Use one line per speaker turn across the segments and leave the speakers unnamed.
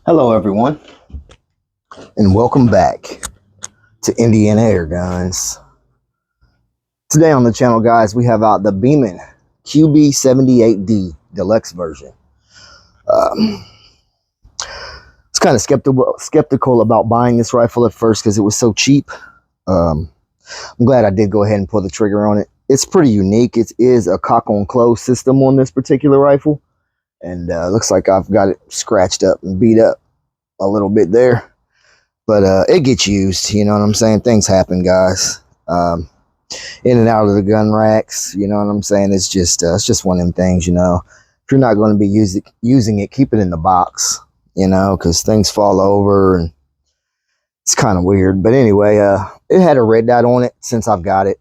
Hello everyone, and welcome back to Indiana Air Guns. Today on the channel, guys, we have out the Beeman QB78D deluxe version. It's kind of skeptical about buying this rifle at first because it was so cheap. I'm glad I did go ahead and pull the trigger on it. It's pretty unique. It is a cock on close system on this particular rifle, and looks like I've got it scratched up and beat up a little bit there. But it gets used, you know what I'm saying? Things happen, guys. In and out of the gun racks, you know what I'm saying? It's just one of them things, you know. If you're not going to be using it, keep it in the box, you know, because things fall over and it's kind of weird. But anyway, it had a red dot on it since I've got it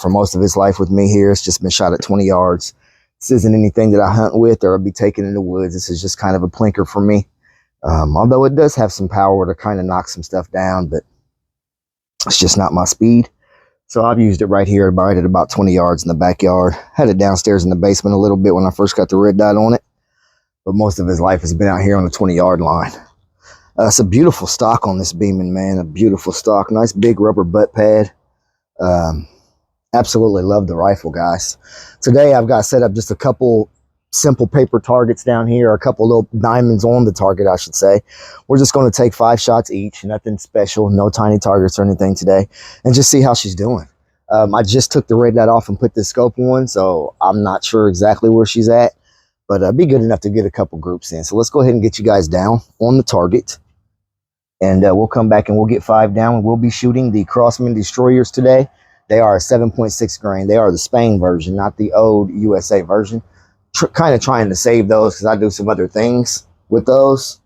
for most of its life with me here. It's just been shot at 20 yards. This isn't anything that I hunt with or I'll be taking in the woods. This is just kind of a plinker for me. Although it does have some power to kind of knock some stuff down, but it's just not my speed. So I've used it right here, right at about 20 yards in the backyard. Had it downstairs in the basement a little bit when I first got the red dot on it, but most of his life has been out here on the 20-yard line. It's a beautiful stock on this Beeman, man. A beautiful stock, nice big rubber butt pad. Absolutely love the rifle, guys. Today I've got set up just a couple simple paper targets down here, a couple little diamonds on the target, I should say. We're just going to take 5 shots each, nothing special, no tiny targets or anything today, and just see how she's doing. I just took the red dot off and put this scope on, so I'm not sure exactly where she's at, but be good enough to get a couple groups in. So let's go ahead and get you guys down on the target, and we'll come back and we'll get 5 down. We'll be shooting the Crossman Destroyers today. They are a 7.6 grain. They are the Spain version, not the old USA version. Kind of trying to save those because I do some other things with those.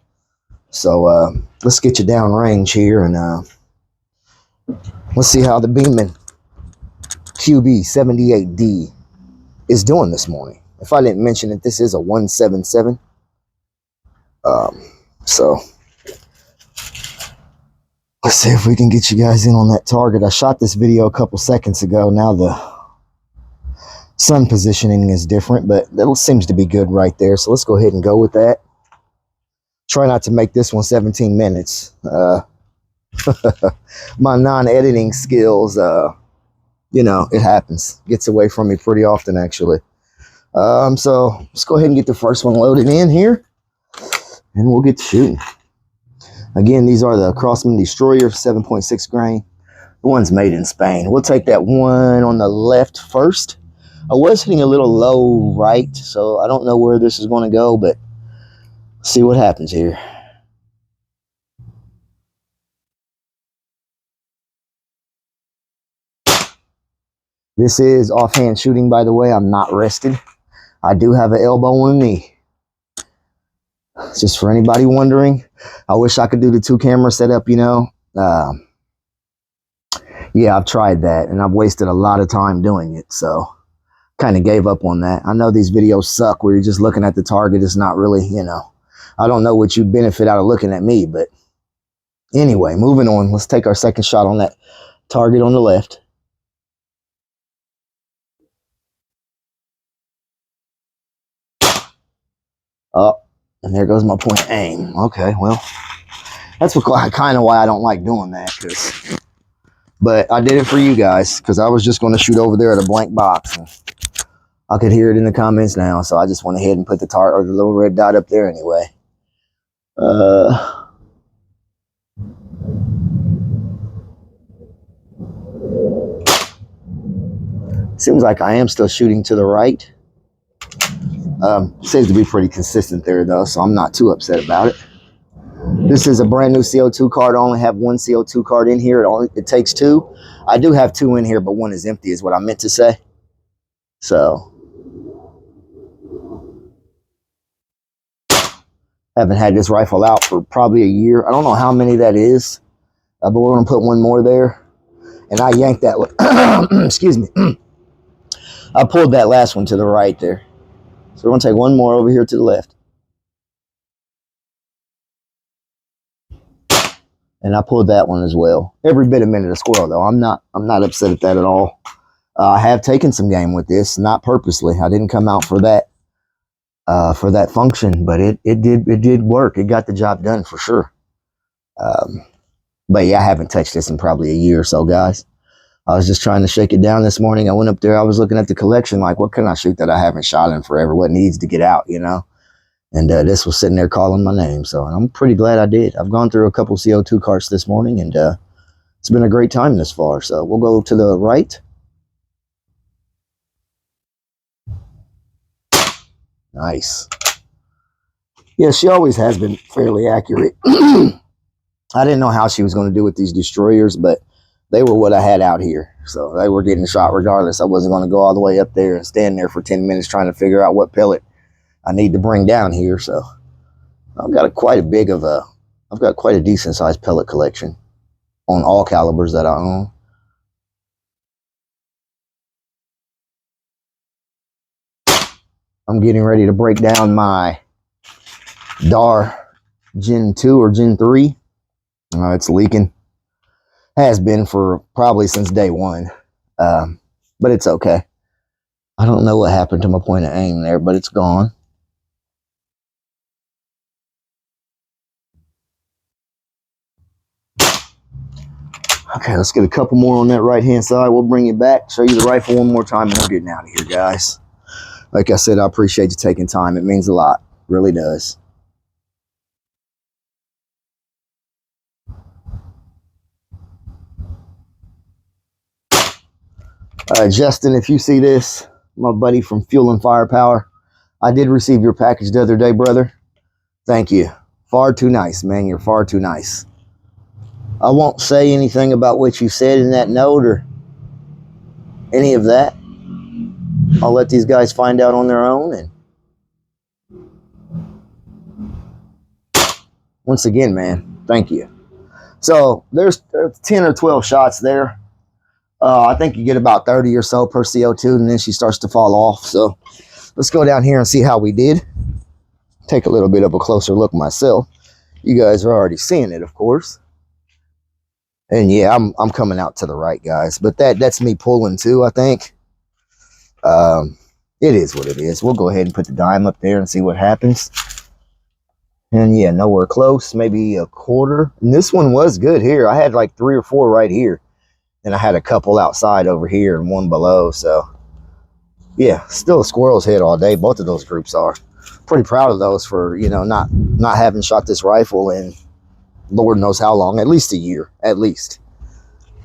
So let's get you down range here, and let's see how the Beeman QB78D is doing this morning. If I didn't mention it, this is a 177. So let's see if we can get you guys in on that target. I shot this video a couple seconds ago. Now the sun positioning is different, but that seems to be good right there. So let's go ahead and go with that. Try not to make this one 17 minutes. My non-editing skills, you know, it happens. Gets away from me pretty often, actually. So let's go ahead and get the first one loaded in here, and we'll get to shooting. Again, these are the Crossman Destroyer 7.6 grain. The one's made in Spain. We'll take that one on the left first. I was hitting a little low right, so I don't know where this is going to go, but see what happens here. This is offhand shooting, by the way. I'm not rested. I do have an elbow and a knee. Just for anybody wondering, I wish I could do the 2-camera setup, you know. Yeah, I've tried that, and I've wasted a lot of time doing it, so kind of gave up on that. I know these videos suck where you're just looking at the target. It's not really, you know, I don't know what you benefit out of looking at me, but anyway, moving on. Let's take our second shot on that target on the left. Oh, and there goes my point of aim. Okay, well, that's kind of why I don't like doing that, but I did it for you guys because I was just going to shoot over there at a blank box. And I could hear it in the comments now, so I just went ahead and put the target or the little red dot up there anyway. Seems like I am still shooting to the right. Seems to be pretty consistent there, though, so I'm not too upset about it. This is a brand new CO2 card. I only have 1 CO2 card in here. It takes 2. I do have 2 in here, but 1 is empty is what I meant to say. So haven't had this rifle out for probably a year. I don't know how many that is, but we're going to put 1 more there. And I yanked that, excuse me. I pulled that last one to the right there. So we're going to take 1 more over here to the left. And I pulled that one as well. Every bit a minute a squirrel, though. I'm not upset at that at all. I have taken some game with this, not purposely. I didn't come out for that. for that function, but it did work. It got the job done for sure. But yeah, I haven't touched this in probably a year or so, guys. I was just trying to shake it down this morning. I went up there. I was looking at the collection, like, what can I shoot that I haven't shot in forever? What needs to get out, you know? And this was sitting there calling my name. So I'm pretty glad I did. I've gone through a couple CO2 carts this morning, and it's been a great time this far. So we'll go to the right. Nice. Yeah, she always has been fairly accurate. I didn't know how she was going to do with these destroyers, but they were what I had out here. So they were getting shot regardless. I wasn't going to go all the way up there and stand there for 10 minutes trying to figure out what pellet I need to bring down here. So I've got quite a decent sized pellet collection on all calibers that I own. I'm getting ready to break down my DAR Gen 2 or Gen 3. It's leaking. Has been for probably since day one. But it's okay. I don't know what happened to my point of aim there, but it's gone. Okay, let's get a couple more on that right-hand side. We'll bring it back, show you the rifle one more time, and we're getting out of here, guys. Like I said, I appreciate you taking time. It means a lot. Really does. Justin, if you see this, my buddy from Fuel and Firepower, I did receive your package the other day, brother. Thank you. Far too nice, man. You're far too nice. I won't say anything about what you said in that note or any of that. I'll let these guys find out on their own. And once again, man, thank you. So there's 10 or 12 shots there. I think you get about 30 or so per CO2, and then she starts to fall off. So let's go down here and see how we did. Take a little bit of a closer look myself. You guys are already seeing it, of course. And yeah, I'm coming out to the right, guys. But that's me pulling too, I think. It is what it is. We'll go ahead and put the dime up there and see what happens. And yeah, nowhere close, maybe a quarter. And this one was good here. I had like 3 or 4 right here. And I had a couple outside over here and one below. So yeah, still a squirrel's head all day. Both of those groups are. Pretty proud of those for, you know, not having shot this rifle in Lord knows how long, at least a year, at least.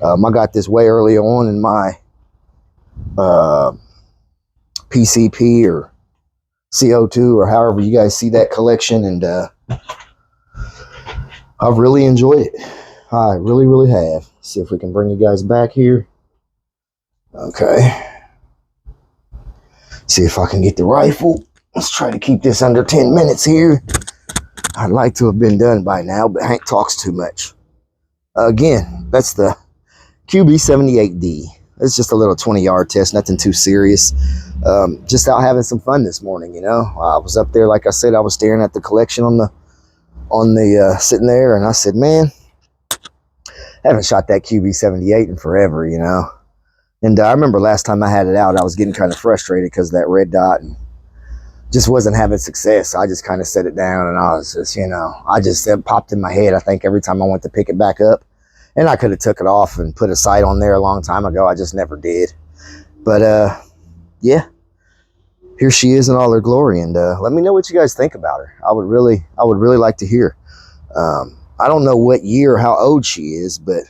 I got this way early on in my PCP or CO2 or however you guys see that collection, and I've really enjoyed it. I really, really have. See if we can bring you guys back here. Okay. See if I can get the rifle. Let's try to keep this under 10 minutes here. I'd like to have been done by now, but Hank talks too much. Again, that's the QB78D. It's just a little 20-yard test, nothing too serious. Just out having some fun this morning, you know. I was up there, like I said, I was staring at the collection on the sitting there, and I said, man, I haven't shot that QB78 in forever, you know. And I remember last time I had it out, I was getting kind of frustrated because of that red dot and just wasn't having success. I just kind of set it down, and I was just, you know, it popped in my head, I think, every time I went to pick it back up. And I could have took it off and put a sight on there a long time ago. I just never did. But yeah, here she is in all her glory. And let me know what you guys think about her. I would really like to hear. I don't know what year or how old she is, but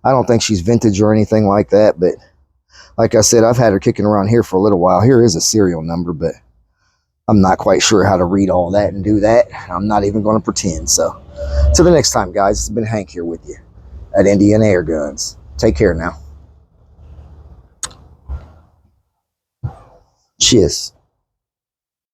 I don't think she's vintage or anything like that. But like I said, I've had her kicking around here for a little while. Here is a serial number, but I'm not quite sure how to read all that and do that. I'm not even going to pretend. So till the next time, guys, it's been Hank here with you at Indiana Air Guns. Take care now. Cheers.